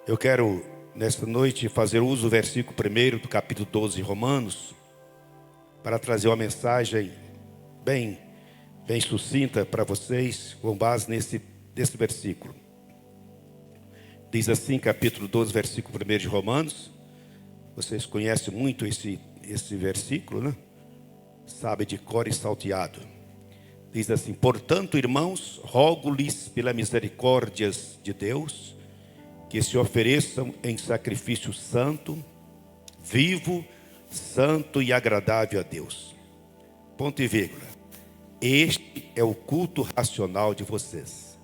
Eu quero, nesta noite, fazer uso do versículo 1 do capítulo 12 de Romanos, para trazer uma mensagem bem sucinta para vocês, com base nesse versículo. Diz assim, capítulo 12, versículo 1 de Romanos. Vocês conhecem muito esse versículo, né? Sabe de cor e salteado. Diz assim: portanto, irmãos, rogo-lhes pela misericórdias de Deus, que se ofereçam em sacrifício santo, vivo, santo e agradável a Deus. Ponto e vírgula. Este é o culto racional de vocês.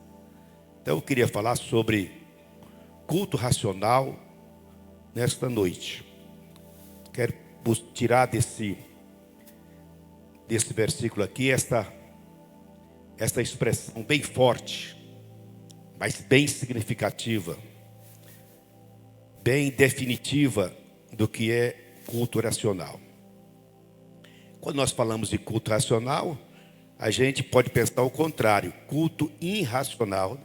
Então eu queria falar sobre culto racional nesta noite. Quero tirar desse versículo aqui esta expressão bem forte, mas bem significativa, bem definitiva do que é culto racional. Quando nós falamos de culto racional, a gente pode pensar o contrário, culto irracional,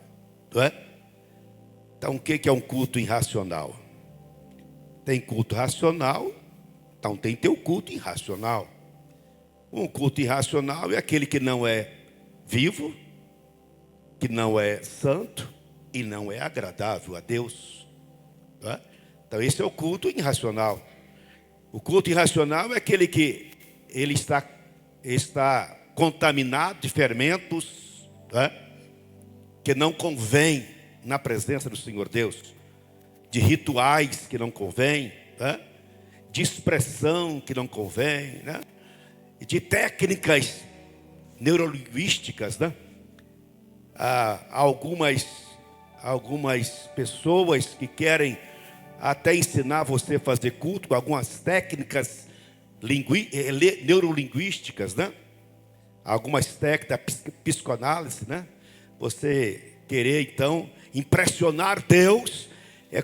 não é? Então o que é um culto irracional? Tem culto racional, então tem teu culto irracional. Um culto irracional é aquele que não é vivo, que não é santo e não é agradável a Deus. Não é? Então esse é o culto irracional. O culto irracional é aquele que ele está contaminado de fermentos, não é? Que não convém na presença do Senhor Deus, de rituais que não convém, né? De expressão que não convém, né? De técnicas neurolinguísticas, né? Algumas pessoas que querem até ensinar você a fazer culto com algumas técnicas neurolinguísticas, né? Algumas técnicas da psicoanálise, né? Você querer então impressionar Deus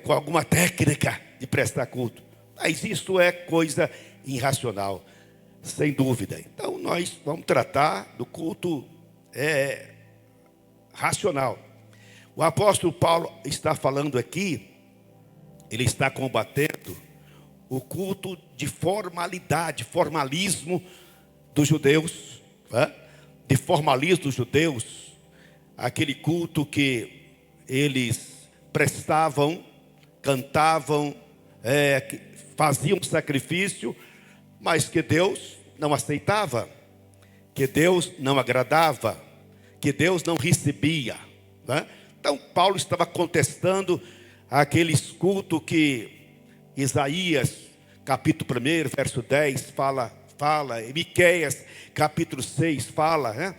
com alguma técnica de prestar culto. Mas isso é coisa irracional, sem dúvida. Então nós vamos tratar do culto racional. O apóstolo Paulo está falando aqui, ele está combatendo o culto de formalidade, formalismo dos judeus, né? De formalismo dos judeus, aquele culto que eles prestavam, cantavam, faziam sacrifício, mas que Deus não aceitava, que Deus não agradava, que Deus não recebia, né? Então Paulo estava contestando aqueles cultos que Isaías, capítulo 1, verso 10, fala, e Miqueias, capítulo 6, fala, né?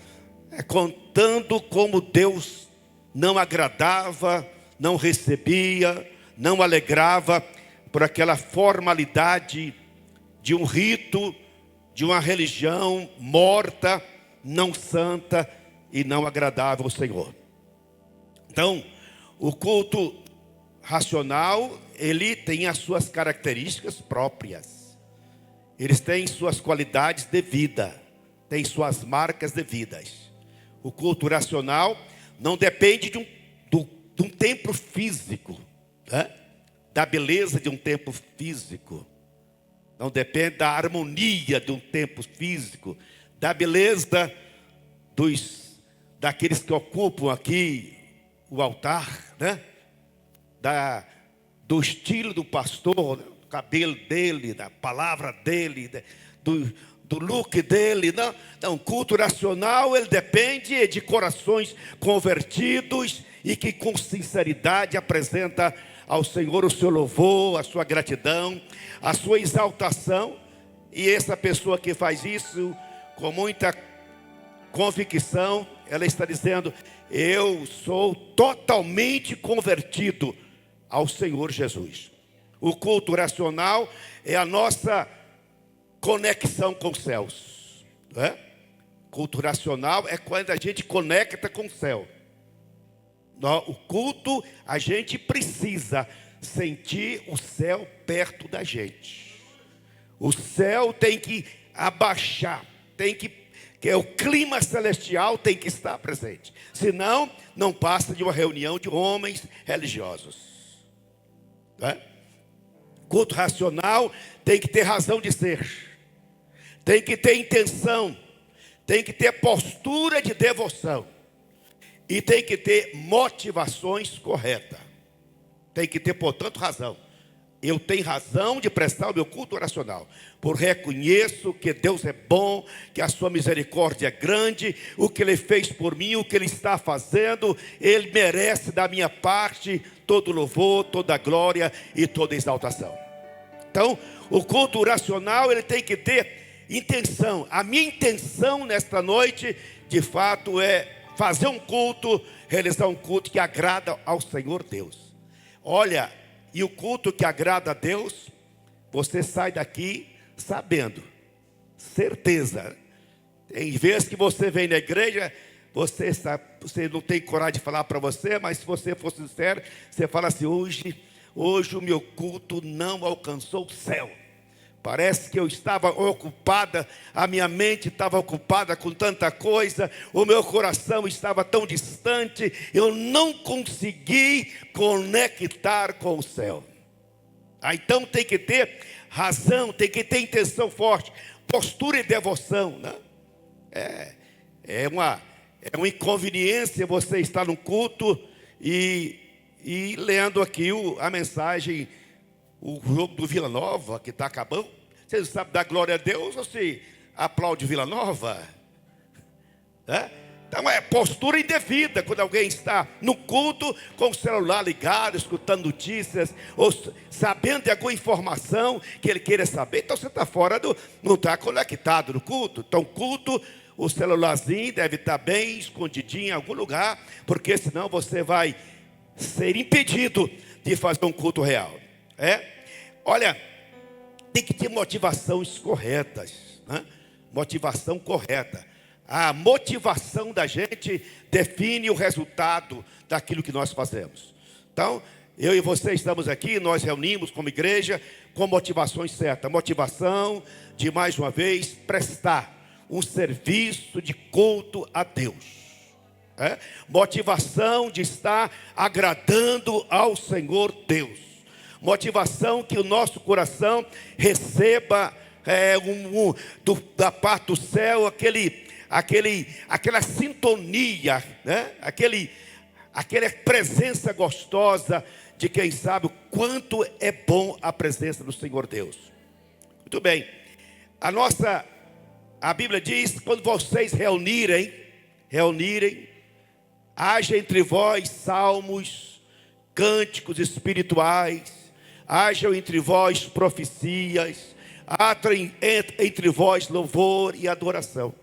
Contando como Deus não agradava, não recebia, não alegrava por aquela formalidade de um rito, de uma religião morta, não santa e não agradável ao Senhor. Então, o culto racional, ele tem as suas características próprias. Eles têm suas qualidades de vida, têm suas marcas devidas. O culto racional não depende de um templo físico, né? Da beleza de um templo físico. Não depende da harmonia de um templo físico, da beleza daqueles que ocupam aqui o altar, né? Do estilo do pastor, né? Do cabelo dele, da palavra dele, do look dele, não? Então, o culto racional, ele depende de corações convertidos e que com sinceridade apresenta ao Senhor o seu louvor, a sua gratidão, a sua exaltação. E essa pessoa que faz isso com muita convicção, ela está dizendo: eu sou totalmente convertido ao Senhor Jesus. O culto racional é a nossa conexão com os céus, né? Culto racional é quando a gente conecta com o céu. O culto, a gente precisa sentir o céu perto da gente. O céu tem que abaixar, o clima celestial tem que estar presente. Senão, não passa de uma reunião de homens religiosos. né? Culto racional tem que ter razão de ser, tem que ter intenção, tem que ter postura de devoção e tem que ter motivações corretas. Tem que ter, portanto, razão. Eu tenho razão de prestar o meu culto oracional, porque reconheço que Deus é bom, que a sua misericórdia é grande, o que Ele fez por mim, o que Ele está fazendo, Ele merece da minha parte todo louvor, toda glória e toda exaltação. Então, o culto oracional, ele tem que ter intenção. A minha intenção nesta noite, de fato, é fazer um culto, realizar um culto que agrada ao Senhor Deus. Olha, e o culto que agrada a Deus, você sai daqui sabendo, certeza. Tem vezes que você vem na igreja, você não tem coragem de falar para você, mas se você for sincero, você fala assim: hoje o meu culto não alcançou o céu. Parece que eu estava ocupada, a minha mente estava ocupada com tanta coisa, o meu coração estava tão distante, eu não consegui conectar com o céu. Então tem que ter razão, tem que ter intenção forte, postura e devoção, né? É uma inconveniência você estar no culto e lendo aqui a mensagem, o jogo do Vila Nova, que está acabando. Vocês sabem dar glória a Deus ou se aplaude Vila Nova? Então é postura indevida quando alguém está no culto com o celular ligado, escutando notícias, ou sabendo de alguma informação que ele queira saber. Então você está fora não está conectado no culto. Então culto, o celularzinho deve estar bem escondidinho em algum lugar, porque senão você vai ser impedido de fazer um culto real. Olha, tem que ter motivações corretas, né? Motivação correta. A motivação da gente define o resultado daquilo que nós fazemos. Então, eu e você estamos aqui, nós reunimos como igreja com motivações certas. Motivação de, mais uma vez, prestar um serviço de culto a Deus. Motivação de estar agradando ao Senhor Deus. Motivação que o nosso coração receba da parte do céu aquela sintonia, né? Aquela presença gostosa de quem sabe o quanto é bom a presença do Senhor Deus. Muito bem. A Bíblia diz: quando vocês reunirem, haja entre vós salmos, cânticos espirituais, hajam entre vós profecias, entre vós louvor e adoração.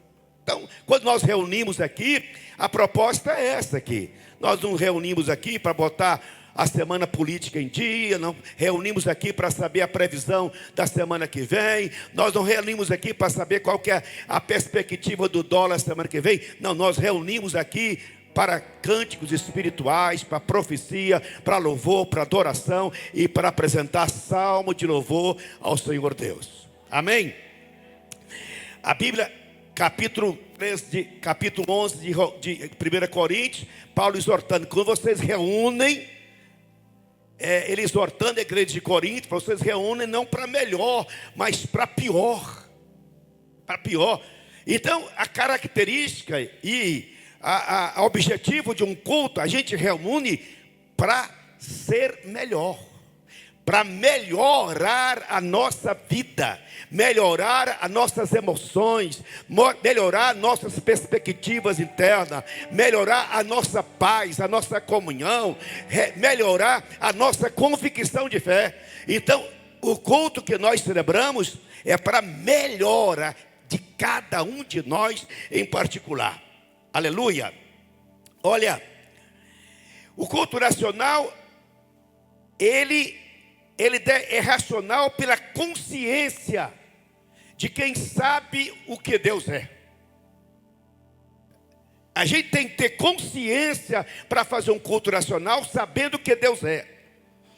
Então, quando nós reunimos aqui, a proposta é essa aqui. Nós não reunimos aqui para botar a semana política em dia, não reunimos aqui para saber a previsão da semana que vem, nós não reunimos aqui para saber qual que é a perspectiva do dólar semana que vem. Não, nós reunimos aqui para cânticos espirituais, para profecia, para louvor, para adoração e para apresentar salmo de louvor ao Senhor Deus. Amém? A Bíblia, capítulo 11 de 1 Coríntios, Paulo exortando: quando vocês reúnem, ele exortando a igreja de Corinto, vocês reúnem não para melhor, mas para pior. Para pior. Então, a característica e o objetivo de um culto, a gente reúne para ser melhor, para melhorar a nossa vida, melhorar as nossas emoções, melhorar nossas perspectivas internas, melhorar a nossa paz, a nossa comunhão, melhorar a nossa convicção de fé. Então, o culto que nós celebramos é para melhora de cada um de nós em particular. Aleluia. Olha, o culto racional, ele é racional pela consciência de quem sabe o que Deus é. A gente tem que ter consciência para fazer um culto racional, sabendo o que Deus é.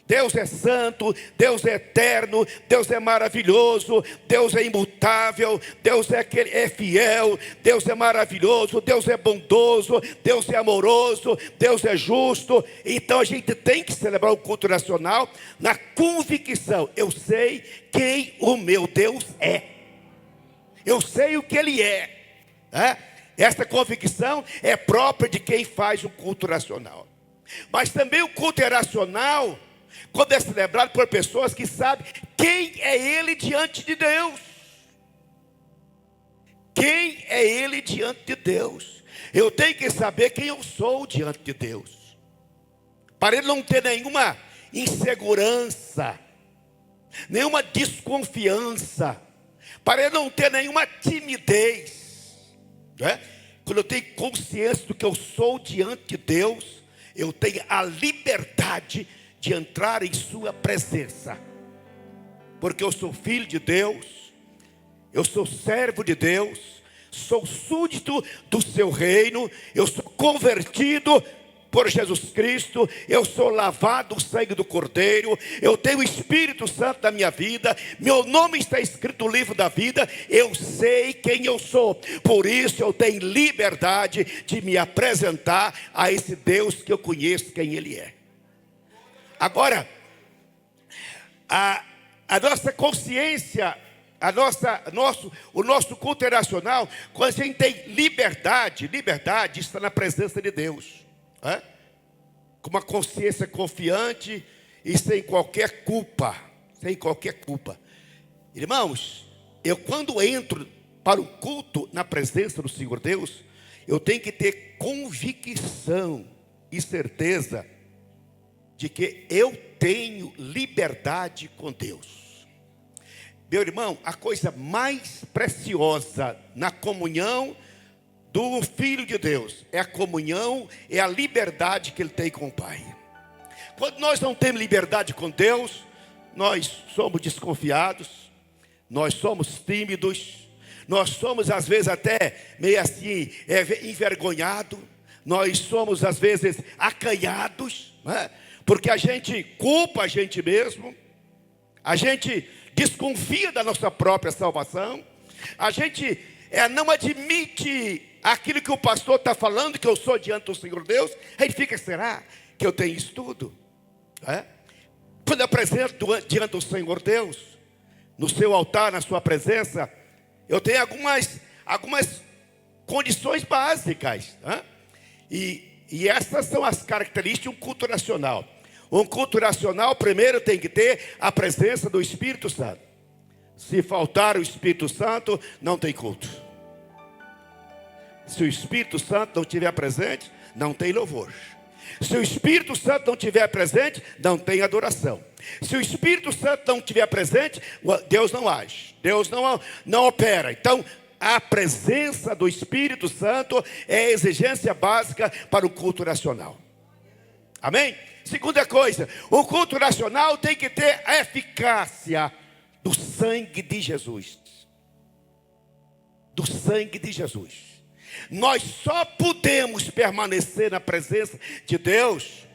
Deus é santo, Deus é eterno, Deus é maravilhoso, Deus é imutável, Deus é fiel, Deus é maravilhoso, Deus é bondoso, Deus é amoroso, Deus é justo. Então a gente tem que celebrar o culto nacional na convicção: eu sei quem o meu Deus é, eu sei o que Ele é. Essa convicção é própria de quem faz o culto nacional. Mas também o culto é racional quando é celebrado por pessoas que sabem quem é ele diante de Deus. Quem é ele diante de Deus? Eu tenho que saber quem eu sou diante de Deus, para ele não ter nenhuma insegurança, nenhuma desconfiança, para ele não ter nenhuma timidez, Quando eu tenho consciência do que eu sou diante de Deus, eu tenho a liberdade de entrar em sua presença, porque eu sou filho de Deus, eu sou servo de Deus, sou súdito do seu reino, eu sou convertido por Jesus Cristo, eu sou lavado no sangue do Cordeiro, eu tenho o Espírito Santo na minha vida, meu nome está escrito no livro da vida, eu sei quem eu sou, por isso eu tenho liberdade de me apresentar a esse Deus que eu conheço quem Ele é. Agora, a nossa consciência, o nosso culto é racional, quando a gente tem liberdade está na presença de Deus, com uma consciência confiante e sem qualquer culpa, Irmãos, eu quando entro para o culto na presença do Senhor Deus, eu tenho que ter convicção e certeza de que eu tenho liberdade com Deus. Meu irmão, a coisa mais preciosa na comunhão do Filho de Deus é a comunhão, é a liberdade que ele tem com o Pai. Quando nós não temos liberdade com Deus, nós somos desconfiados, nós somos tímidos, nós somos às vezes até meio assim envergonhados, nós somos às vezes acanhados, porque a gente culpa a gente mesmo, a gente desconfia da nossa própria salvação, a gente não admite aquilo que o pastor está falando, que eu sou diante do Senhor Deus. Aí fica: será que eu tenho isso tudo? Quando eu apresento diante do Senhor Deus, no seu altar, na sua presença, eu tenho algumas condições básicas, e essas são as características de um culto nacional. Um culto nacional, primeiro tem que ter a presença do Espírito Santo. Se faltar o Espírito Santo, não tem culto. Se o Espírito Santo não estiver presente, não tem louvor. Se o Espírito Santo não estiver presente, não tem adoração. Se o Espírito Santo não estiver presente, Deus não age, Deus não opera. Então, a presença do Espírito Santo é a exigência básica para o culto nacional. Amém? Segunda coisa, o culto nacional tem que ter a eficácia do sangue de Jesus. Do sangue de Jesus. Nós só podemos permanecer na presença de Deus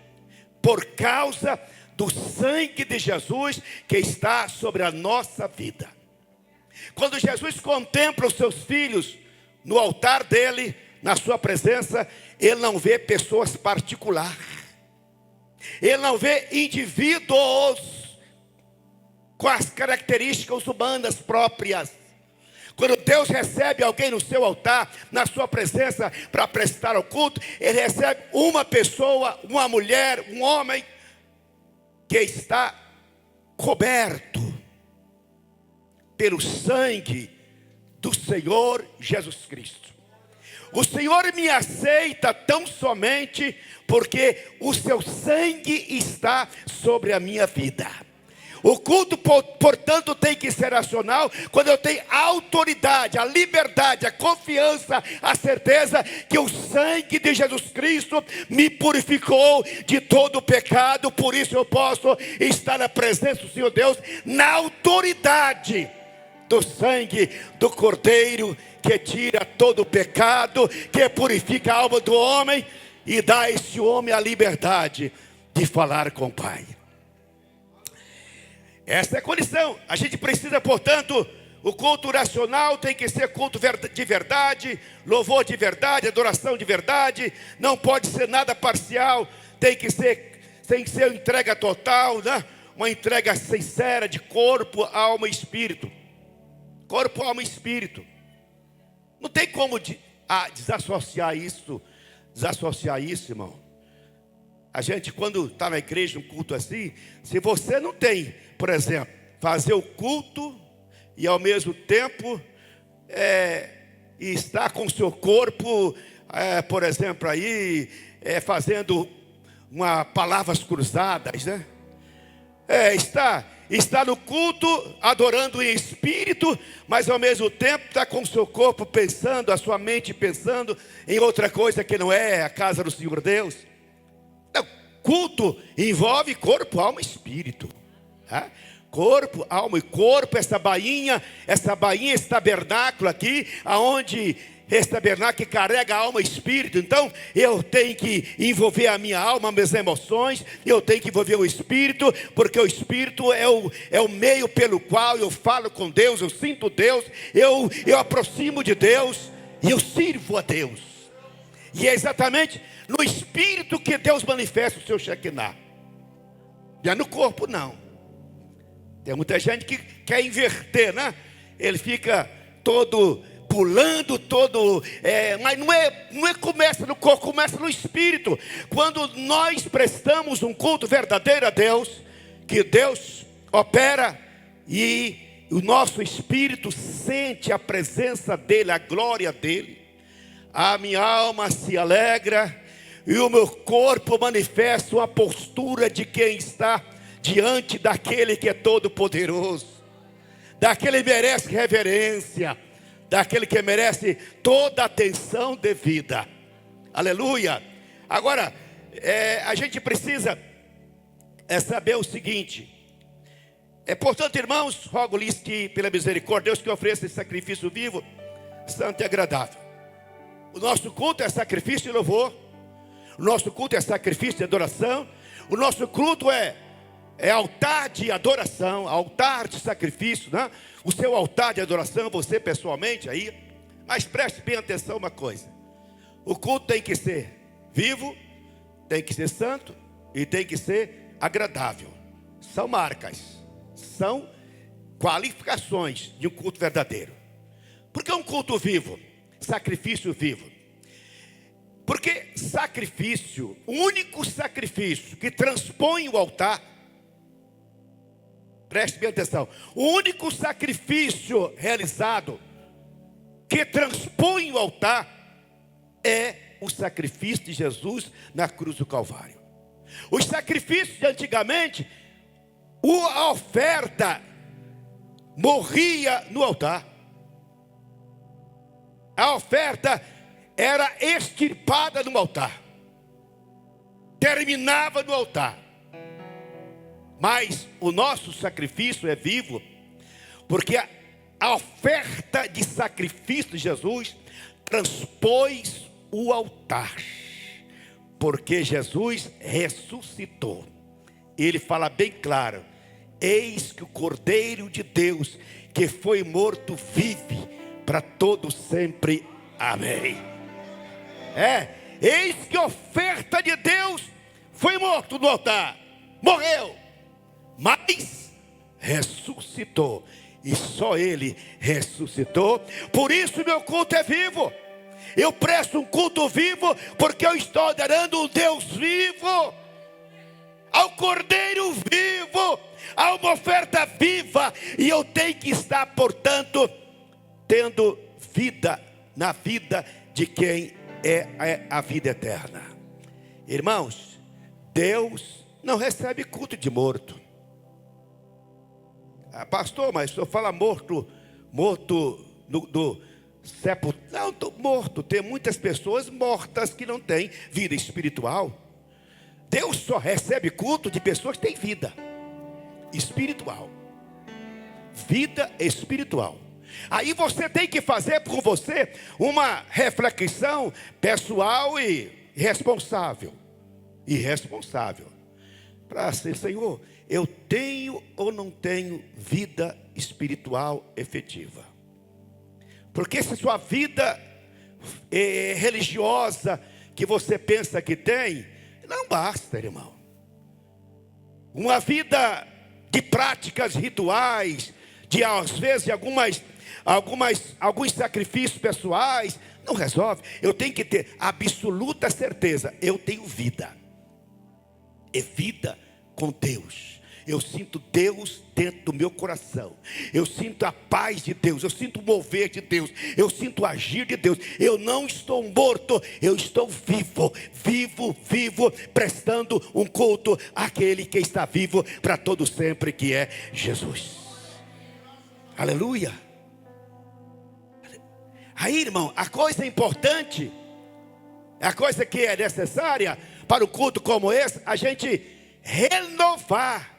por causa do sangue de Jesus que está sobre a nossa vida. Quando Jesus contempla os seus filhos no altar dele, na sua presença, ele não vê pessoas particulares. Ele não vê indivíduos com as características humanas próprias. Quando Deus recebe alguém no seu altar, na sua presença, para prestar o culto, Ele recebe uma pessoa, uma mulher, um homem, que está coberto pelo sangue do Senhor Jesus Cristo. O Senhor me aceita tão somente porque o seu sangue está sobre a minha vida. O culto, portanto, tem que ser racional quando eu tenho a autoridade, a liberdade, a confiança, a certeza que o sangue de Jesus Cristo me purificou de todo o pecado. Por isso eu posso estar na presença do Senhor Deus, na autoridade do sangue do Cordeiro, que tira todo o pecado, que purifica a alma do homem e dá a esse homem a liberdade de falar com o Pai. Essa é a condição. A gente precisa, portanto, o culto racional tem que ser culto de verdade, louvor de verdade, adoração de verdade. Não pode ser nada parcial, tem que ser uma entrega total, né? Uma entrega sincera de corpo, alma e espírito. Corpo, alma e espírito. Não tem como desassociar isso, irmão. A gente, quando está na igreja, um culto assim, se você não tem, por exemplo, fazer o culto e ao mesmo tempo e estar com o seu corpo, por exemplo, aí, fazendo palavras cruzadas, né? Está no culto, adorando em espírito, mas ao mesmo tempo está com o seu corpo pensando, a sua mente pensando em outra coisa que não é a casa do Senhor Deus. Então, culto envolve corpo, alma e espírito. Tá? Corpo, alma e corpo, essa bainha, esse tabernáculo aqui, aonde esse tabernáculo carrega a alma e espírito. Então eu tenho que envolver a minha alma, minhas emoções. Eu tenho que envolver o espírito, porque o espírito é o meio pelo qual eu falo com Deus, eu sinto Deus, eu aproximo de Deus e eu sirvo a Deus. E é exatamente no espírito que Deus manifesta o seu Shekinah. Não é no corpo, não. Tem muita gente que quer inverter, né? Ele fica todo pulando, mas não começa no corpo, começa no espírito. Quando nós prestamos um culto verdadeiro a Deus, que Deus opera e o nosso espírito sente a presença dEle, a glória dEle, a minha alma se alegra e o meu corpo manifesta uma postura de quem está diante daquele que é todo poderoso, daquele que merece reverência, daquele que merece toda a atenção devida. Aleluia. Agora, a gente precisa saber o seguinte. Portanto, irmãos, rogo-lhes que, pela misericórdia de Deus, que ofereça esse sacrifício vivo, santo e agradável. O nosso culto é sacrifício de louvor. O nosso culto é sacrifício de adoração. O nosso culto é altar de adoração, altar de sacrifício, né? O seu altar de adoração, você pessoalmente aí. Mas preste bem atenção uma coisa. O culto tem que ser vivo, tem que ser santo e tem que ser agradável. São marcas, são qualificações de um culto verdadeiro. Por que um culto vivo? Sacrifício vivo. Porque sacrifício, o único sacrifício que transpõe o altar, preste bem atenção, o único sacrifício realizado que transpõe o altar é o sacrifício de Jesus na cruz do Calvário. Os sacrifícios de antigamente, a oferta morria no altar. A oferta era extirpada no altar, terminava no altar. Mas o nosso sacrifício é vivo, porque a oferta de sacrifício de Jesus transpôs o altar, porque Jesus ressuscitou. Ele fala bem claro: eis que o Cordeiro de Deus, que foi morto, vive para todo sempre. Amém. Eis que a oferta de Deus foi morto no altar, morreu, mas ressuscitou. E só Ele ressuscitou. Por isso meu culto é vivo. Eu presto um culto vivo, porque eu estou adorando um Deus vivo, ao Cordeiro vivo, a uma oferta viva. E eu tenho que estar, portanto, tendo vida na vida de quem é a vida eterna. Irmãos, Deus não recebe culto de morto. Pastor, mas o senhor fala morto do sepulcro. Não, morto. Tem muitas pessoas mortas que não têm vida espiritual. Deus só recebe culto de pessoas que têm vida espiritual. Vida espiritual. Aí você tem que fazer por você uma reflexão pessoal e responsável. para ser: Senhor, eu tenho ou não tenho vida espiritual efetiva? Porque se sua vida religiosa que você pensa que tem, não basta, irmão. Uma vida de práticas rituais, de às vezes alguns sacrifícios pessoais, não resolve. Eu tenho que ter absoluta certeza: eu tenho vida. É vida com Deus. Eu sinto Deus dentro do meu coração. Eu sinto a paz de Deus. Eu sinto o mover de Deus. Eu sinto o agir de Deus. Eu não estou morto. Eu estou vivo. Vivo, prestando um culto àquele que está vivo para todo sempre, que é Jesus. Aleluia. Aí, irmão, a coisa importante, a coisa que é necessária para o culto como esse, a gente renovar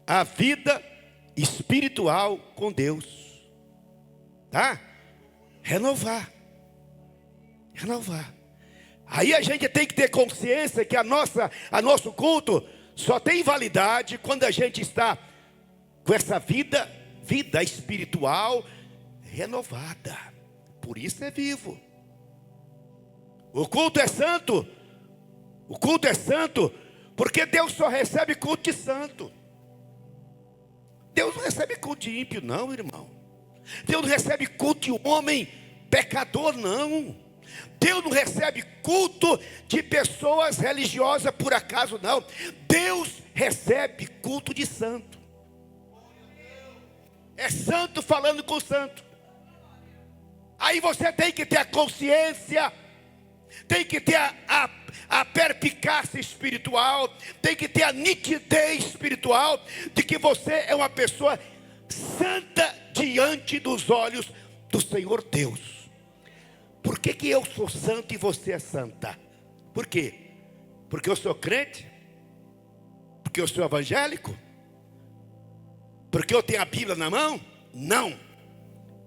a vida espiritual com Deus, tá? Renovar. Aí a gente tem que ter consciência que a nosso culto só tem validade quando a gente está com essa vida espiritual renovada. Por isso é vivo. O culto é santo. O culto é santo porque Deus só recebe culto de santo. Deus não recebe culto de ímpio, não, irmão. Deus não recebe culto de homem pecador, não. Deus não recebe culto de pessoas religiosas por acaso, não. Deus recebe culto de santo. É santo falando com santo. Aí você tem que ter a consciência, tem que ter a perspicácia espiritual, tem que ter a nitidez espiritual de que você é uma pessoa santa diante dos olhos do Senhor Deus. Por que eu sou santo e você é santa? Por quê? Porque eu sou crente? Porque eu sou evangélico? Porque eu tenho a Bíblia na mão? Não.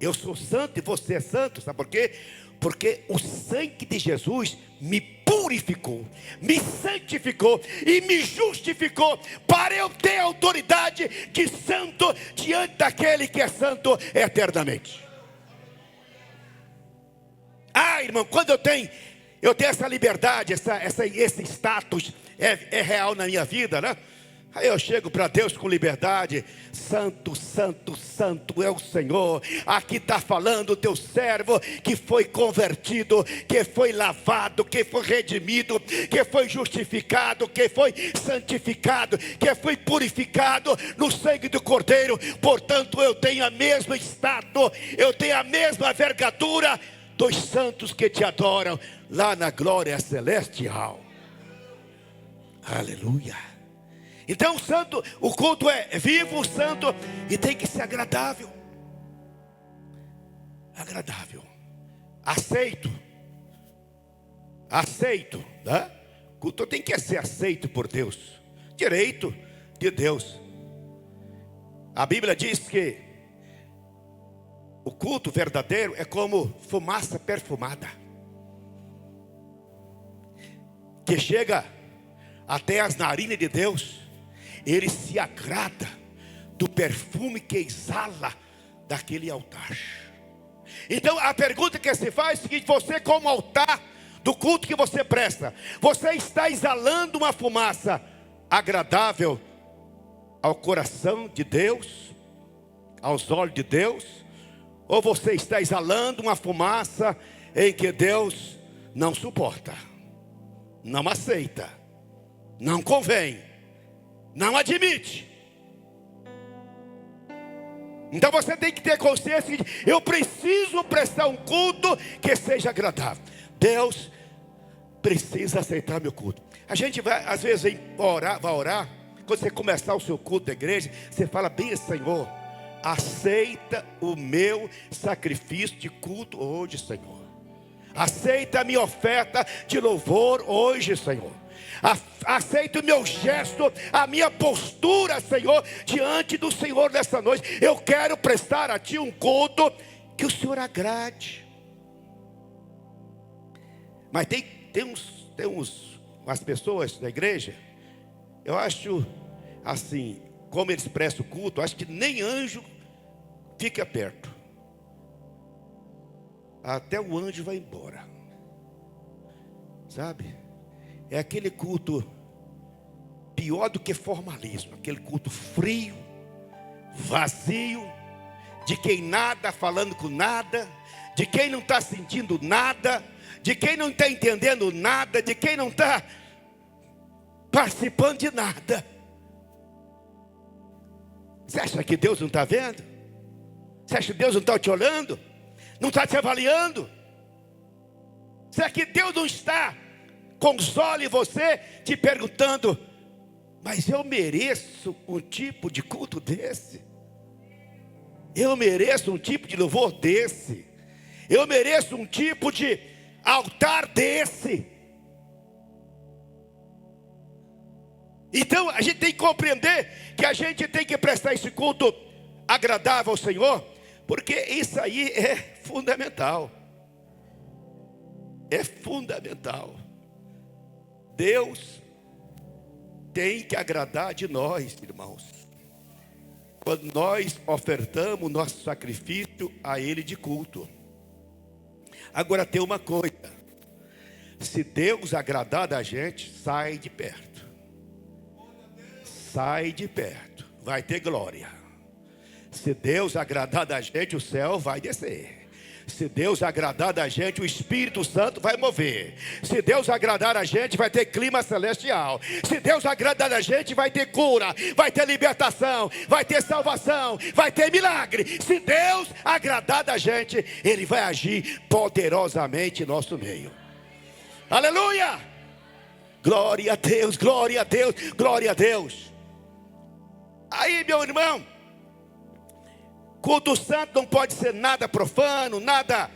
Eu sou santo e você é santo. Sabe por quê? Porque o sangue de Jesus me purificou, me santificou e me justificou para eu ter autoridade de santo diante daquele que é santo eternamente. Ah, irmão, quando eu tenho essa liberdade, esse status é real na minha vida, né? Aí eu chego para Deus com liberdade: santo, santo, santo é o Senhor. Aqui está falando o teu servo que foi convertido, que foi lavado, que foi redimido, que foi justificado, que foi santificado, que foi purificado no sangue do Cordeiro. Portanto, eu tenho a mesma status, eu tenho a mesma envergadura dos santos que te adoram lá na glória celestial. Aleluia. Então o culto é vivo, santo, e tem que ser agradável. Agradável. Aceito, né? O culto tem que ser aceito por Deus. Direito de Deus. A Bíblia diz que o culto verdadeiro é como fumaça perfumada, que chega até as narinas de Deus. Ele se agrada do perfume que exala daquele altar. Então a pergunta que se faz é a seguinte: você, como altar do culto que você presta, você está exalando uma fumaça agradável ao coração de Deus, aos olhos de Deus? Ou você está exalando uma fumaça em que Deus não suporta, não aceita, não convém, não admite? Então você tem que ter consciência de que eu preciso prestar um culto que seja agradável. Deus precisa aceitar meu culto. A gente vai, às vezes, vai orar. Quando você começar o seu culto da igreja, você fala bem: Senhor, aceita o meu sacrifício de culto hoje, Senhor. Aceita a minha oferta de louvor hoje, Senhor. Aceita o meu gesto, a minha postura, Senhor, diante do Senhor nessa noite. Eu quero prestar a Ti um culto que o Senhor agrade. Mas tem umas pessoas da igreja, Eu acho assim, como eles prestam culto, eu acho que nem anjo fica perto. Até o anjo vai embora. Sabe? É aquele culto pior do que formalismo. Aquele culto frio, vazio, de quem nada falando com nada, de quem não está sentindo nada, de quem não está entendendo nada, de quem não está participando de nada. Você acha que Deus não está vendo? Você acha que Deus não está te olhando? Não está te avaliando? Será que Deus não está com os olhos em você, te perguntando: mas eu mereço um tipo de culto desse? Eu mereço um tipo de louvor desse? Eu mereço um tipo de altar desse? Então a gente tem que compreender que a gente tem que prestar esse culto agradável ao Senhor, porque isso aí é fundamental. É fundamental. Deus tem que agradar de nós, irmãos, quando nós ofertamos nosso sacrifício a Ele de culto. Agora tem uma coisa: se Deus agradar da gente, sai de perto. Sai de perto, vai ter glória. Se Deus agradar da gente, o céu vai descer. Se Deus agradar da gente, o Espírito Santo vai mover. Se Deus agradar a gente, vai ter clima celestial. Se Deus agradar a gente, vai ter cura, vai ter libertação, vai ter salvação, vai ter milagre. Se Deus agradar da gente, Ele vai agir poderosamente em nosso meio. Aleluia! Glória a Deus, glória a Deus, glória a Deus. Aí, meu irmão, culto santo não pode ser nada profano, nada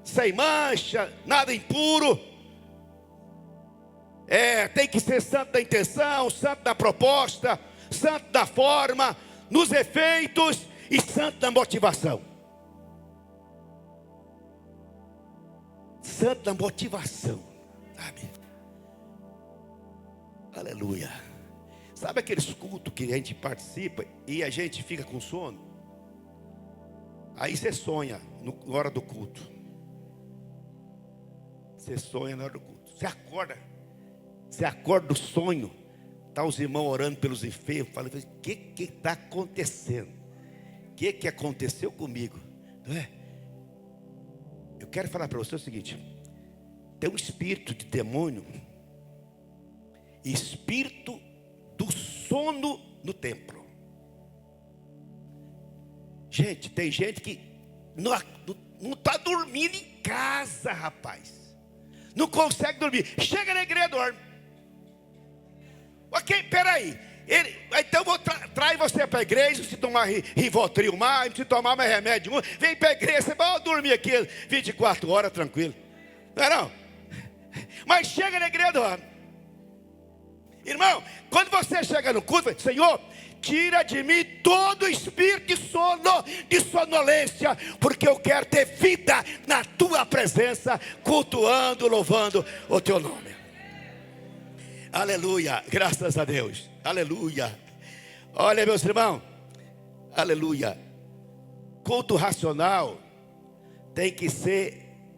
sem mancha, nada impuro. Tem que ser santo da intenção, santo da proposta, santo da forma, nos efeitos e santo da motivação. Santo da motivação, sabe? Aleluia. Sabe aqueles cultos que a gente participa e a gente fica com sono? Aí você sonha na hora do culto. Você sonha na hora do culto. Você acorda do sonho. Está os irmãos orando pelos enfermos. Fala: o que está acontecendo? O que aconteceu comigo? Não é? Eu quero falar para você o seguinte: tem um espírito de demônio, espírito do sono no templo. Gente, tem gente que não está dormindo em casa, rapaz. Não consegue dormir. Chega na igreja e dorme. Ok, peraí. Então eu vou trazer você para a igreja. Se tomar Rivotril mais, se tomar mais remédio, vem para a igreja. Você vai dormir aqui 24 horas tranquilo. Não é não? Mas chega na igreja e dorme. Irmão, quando você chega no culto, Senhor, tira de mim todo espírito de sono, de sonolência, porque eu quero ter vida na tua presença, cultuando, louvando o teu nome. Aleluia, graças a Deus, aleluia. Olha, meus irmãos, aleluia. Culto racional tem que ser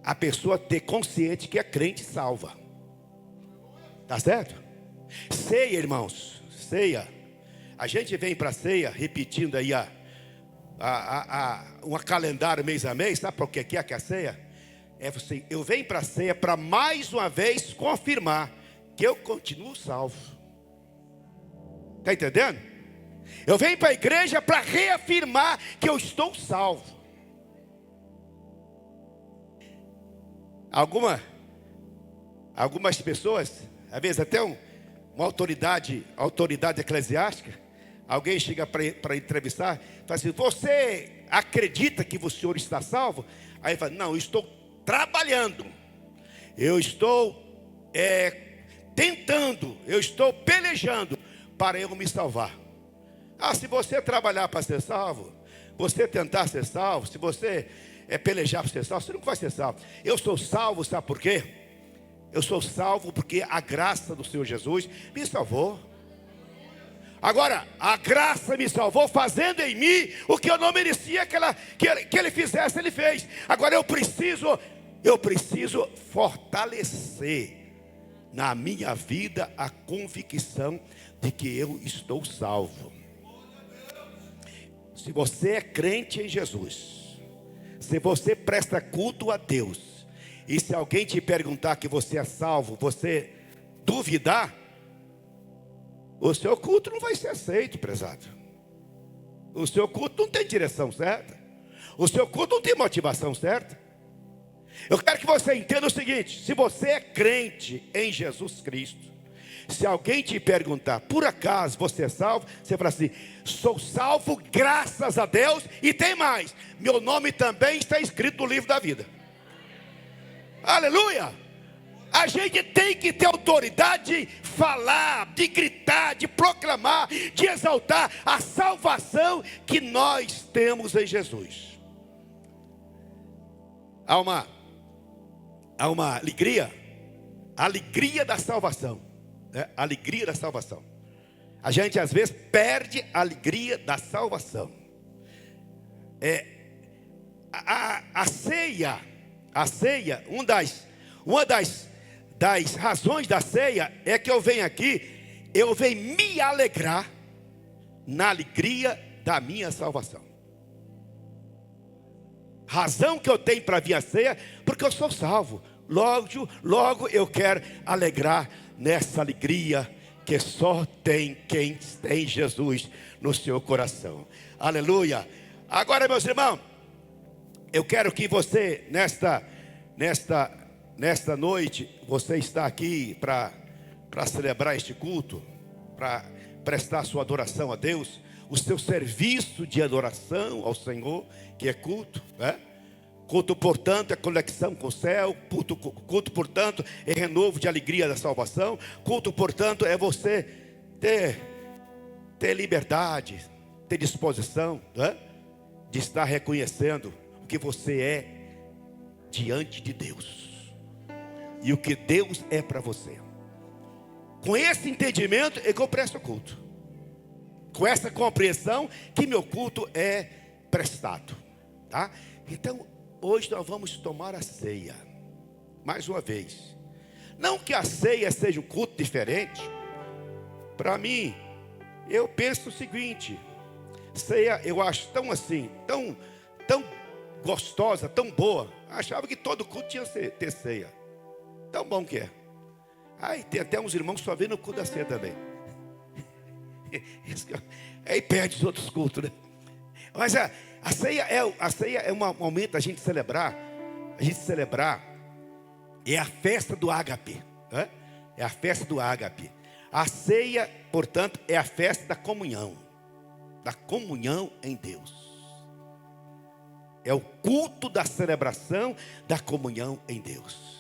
a pessoa ter consciente que é crente salva. Tá certo? Ceia, irmãos, ceia. A gente vem para a ceia repetindo aí um calendário mês a mês. Sabe por que é a ceia? Eu venho para a ceia para mais uma vez confirmar que eu continuo salvo. Está entendendo? Eu venho para a igreja para reafirmar que eu estou salvo. Algumas pessoas, às vezes até uma autoridade eclesiástica, alguém chega para entrevistar, fala assim: você acredita que o senhor está salvo? Aí ele fala: não, eu estou trabalhando, eu estou tentando, eu estou pelejando para eu me salvar. Se você trabalhar para ser salvo, você tentar ser salvo, se você pelejar para ser salvo, você não vai ser salvo. Eu sou salvo, sabe por quê? Eu sou salvo porque a graça do Senhor Jesus me salvou. Agora, a graça me salvou fazendo em mim o que eu não merecia que ele fizesse, ele fez. Agora eu preciso fortalecer na minha vida a convicção de que eu estou salvo. Se você é crente em Jesus, se você presta culto a Deus, e se alguém te perguntar que você é salvo, você duvidar, o seu culto não vai ser aceito, prezado. O seu culto não tem direção certa. O seu culto não tem motivação certa. Eu quero que você entenda o seguinte: se você é crente em Jesus Cristo, se alguém te perguntar, por acaso você é salvo? Você fala assim: sou salvo graças a Deus, e tem mais, meu nome também está escrito no livro da vida. Aleluia! A gente tem que ter autoridade de falar, de gritar, de proclamar, de exaltar a salvação que nós temos em Jesus. Há uma alegria, a alegria da salvação, né? A alegria da salvação. A gente às vezes perde a alegria da salvação. A ceia, uma das razões da ceia é que eu venho aqui, eu venho me alegrar na alegria da minha salvação. Razão que eu tenho para vir à ceia, porque eu sou salvo. Logo eu quero alegrar nessa alegria que só tem quem tem Jesus no seu coração. Aleluia. Agora, meus irmãos, eu quero que você nesta noite, você está aqui para celebrar este culto, para prestar sua adoração a Deus, o seu serviço de adoração ao Senhor, que é culto, né? Culto, portanto, é conexão com o céu. Culto, portanto, é renovo de alegria da salvação. Culto, portanto, é você ter liberdade, ter disposição, né? De estar reconhecendo o que você é diante de Deus e o que Deus é para você. Com esse entendimento é que eu presto culto, com essa compreensão que meu culto é prestado, tá? Então hoje nós vamos tomar a ceia, mais uma vez. Não que a ceia seja um culto diferente. Para mim, eu penso o seguinte: ceia eu acho tão assim, tão gostosa, tão boa. Achava que todo culto tinha que ter ceia. Tão bom que é. Aí tem até uns irmãos que só vêm no culto da ceia também. Aí perde os outros cultos, né? Mas a ceia é um momento da gente celebrar. A gente celebrar é a festa do ágape, né? É a festa do ágape. A ceia, portanto, é a festa da comunhão em Deus. É o culto da celebração da comunhão em Deus.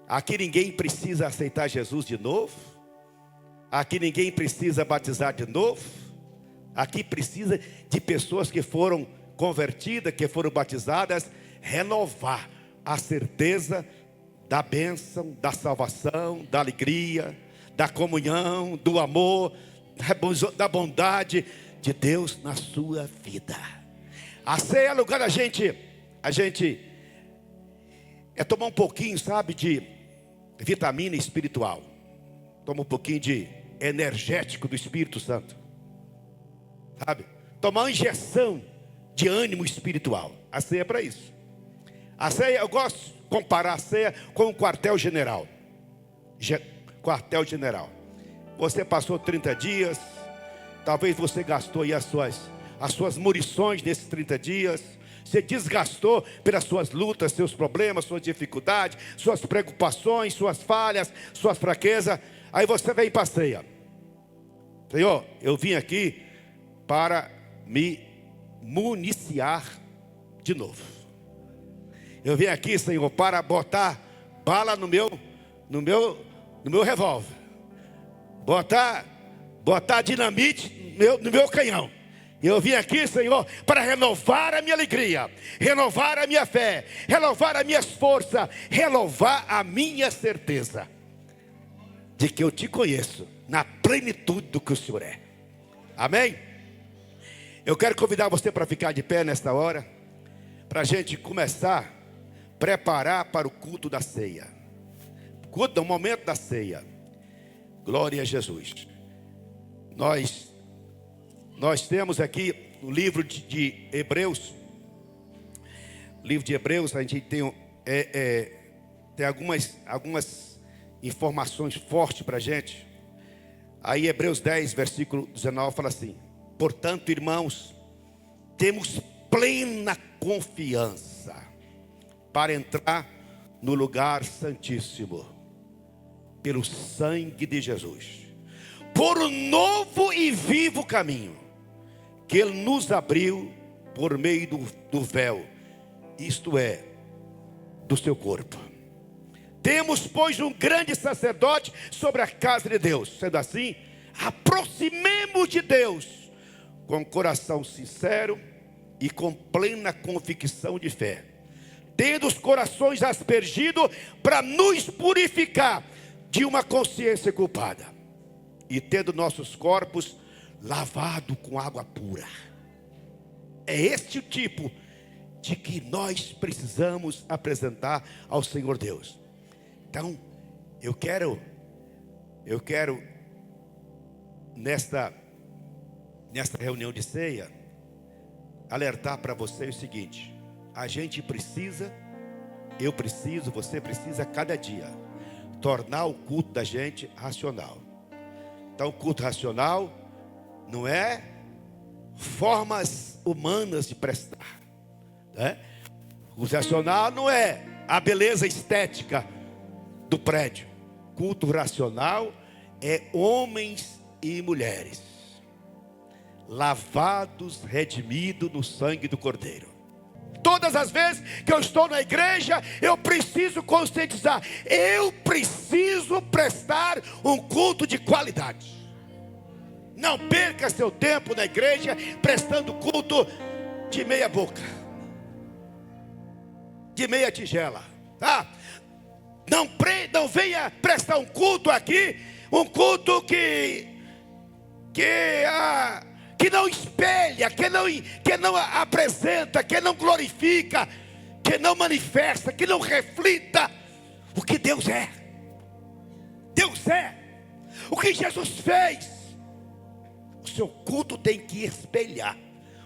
Aqui ninguém precisa aceitar Jesus de novo. Aqui ninguém precisa batizar de novo. Aqui precisa de pessoas que foram convertidas, que foram batizadas, renovar a certeza da bênção, da salvação, da alegria, da comunhão, do amor, da bondade de Deus na sua vida. A ceia é lugar a gente tomar um pouquinho, sabe, de vitamina espiritual. Toma um pouquinho de energético do Espírito Santo, sabe? Tomar uma injeção de ânimo espiritual. A ceia é para isso. A ceia, eu gosto de comparar a ceia com um quartel-general. Quartel-general. Você passou 30 dias, talvez você gastou aí as suas munições nesses 30 dias. Você desgastou pelas suas lutas, seus problemas, suas dificuldades, suas preocupações, suas falhas, suas fraquezas. Aí você vem para a ceia. Senhor, eu vim aqui para me municiar de novo. Eu vim aqui, Senhor, para botar bala no meu revólver. Botar dinamite no meu canhão. E eu vim aqui, Senhor, para renovar a minha alegria, renovar a minha fé, renovar as minhas forças, renovar a minha certeza de que eu te conheço na plenitude do que o Senhor é. Amém? Eu quero convidar você para ficar de pé nesta hora, para a gente começar a preparar para o culto da ceia. Culto, o momento da ceia. Glória a Jesus. Nós temos aqui o livro de Hebreus. Livro de Hebreus, a gente tem algumas informações fortes para a gente. Aí Hebreus 10, versículo 19 fala assim: portanto, irmãos, temos plena confiança para entrar no lugar santíssimo, pelo sangue de Jesus, por um novo e vivo caminho que Ele nos abriu por meio do véu, isto é, do seu corpo. Temos, pois, um grande sacerdote sobre a casa de Deus. Sendo assim, aproximemos de Deus com coração sincero e com plena convicção de fé, tendo os corações aspergidos para nos purificar de uma consciência culpada, e tendo nossos corpos lavados com água pura. É este o tipo de que nós precisamos apresentar ao Senhor Deus. Então, eu quero nesta reunião de ceia alertar para você o seguinte: a gente precisa, eu preciso, você precisa cada dia tornar o culto da gente racional. Então, o culto racional não é formas humanas de prestar, né? O culto racional não é a beleza estética do prédio. Culto racional é homens e mulheres lavados, redimidos no sangue do Cordeiro. Todas as vezes que eu estou na igreja, eu preciso conscientizar, eu preciso prestar um culto de qualidade. Não perca seu tempo na igreja prestando culto de meia boca, de meia tigela, tá? Não venha prestar um culto aqui, um culto que não espelha, que não apresenta, que não glorifica, que não manifesta, que não reflita o que Deus é. Deus é o que Jesus fez. O seu culto tem que espelhar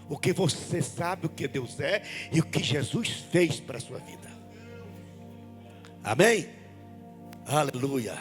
o que você sabe, o que Deus é e o que Jesus fez para a sua vida. Amém? Aleluia.